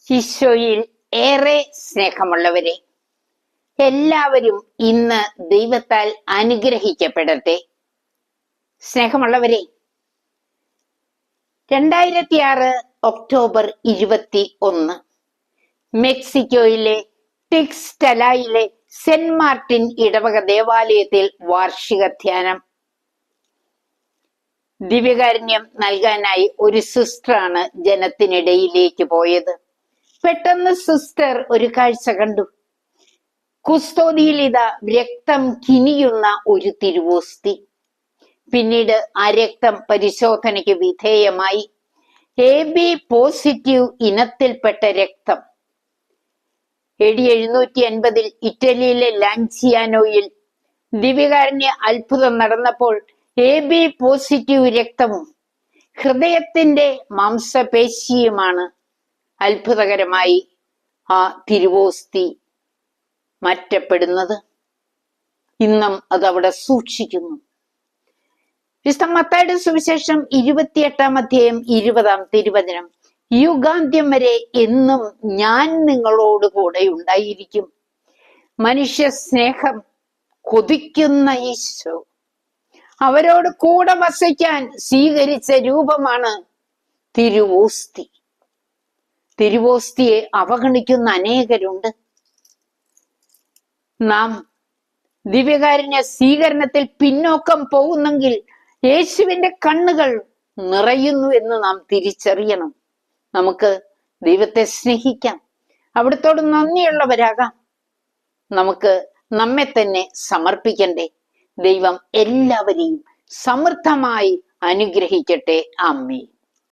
ഈശോയിൽ ഏറെ സ്നേഹമുള്ളവരെ, എല്ലാവരും ഇന്ന് ദൈവത്താൽ അനുഗ്രഹിക്കപ്പെടട്ടെ. സ്നേഹമുള്ളവരെ, 2006 ഒക്ടോബർ 21 മെക്സിക്കോയിലെ ടിക്സ്റ്റലായിലെ സെന്റ് മാർട്ടിൻ ഇടവക ദേവാലയത്തിൽ വാർഷിക ധ്യാനം. ദിവ്യകാരുണ്യം നൽകാനായി ഒരു സിസ്റ്ററാണ് ജനത്തിനിടയിലേക്ക് പോയത്. പെട്ടെന്ന് സിസ്റ്റർ ഒരു കാഴ്ച കണ്ടു. കുസ്തോതിയിൽ ഇതാ രക്തം കിനിയുന്ന ഒരു തിരുവോസ്തി. പിന്നീട് ആ രക്തം പരിശോധനയ്ക്ക് വിധേയമായി. AB പോസിറ്റീവ് ഇനത്തിൽപ്പെട്ട രക്തം. AD 750 ഇറ്റലിയിലെ ലാൻസിയാനോയിൽ ദിവ്യകാരുണ്യ അത്ഭുതം നടന്നപ്പോൾ AB പോസിറ്റീവ് രക്തവും ഹൃദയത്തിന്റെ മാംസപേശിയുമാണ് അത്ഭുതകരമായി ആ തിരുവോസ്തി മാറ്റപ്പെടുന്നത്. ഇന്നും അതവിടെ സൂക്ഷിക്കുന്നു. വിശുദ്ധ മത്തായിയുടെ സുവിശേഷം 28-ാം അധ്യായം 20-ാം തിരുവചനം, യുഗാന്ത്യം വരെ എന്നും ഞാൻ നിങ്ങളോട് കൂടെ ഉണ്ടായിരിക്കും. മനുഷ്യ സ്നേഹം കൊതിക്കുന്ന ഈശോ അവരോട് കൂടെ വസിക്കാൻ സ്വീകരിച്ച രൂപമാണ് തിരുവോസ്തി. തിരുവോസ്തിയെ അവഗണിക്കുന്ന അനേകരുണ്ട്. നാം ദിവ്യകാരുണ്യ സ്വീകരണത്തിൽ പിന്നോക്കം പോകുന്നെങ്കിൽ യേശുവിന്റെ കണ്ണുകൾ നിറയുന്നു എന്ന് നാം തിരിച്ചറിയണം. നമുക്ക് ദൈവത്തെ സ്നേഹിക്കാം, അവിടുത്തോട് നന്ദിയുള്ളവരാകാം. നമുക്ക് നമ്മെ തന്നെ സമർപ്പിക്കണ്ടേ? ദൈവം എല്ലാവരെയും സമൃദ്ധമായി അനുഗ്രഹിക്കട്ടെ. ആമേൻ.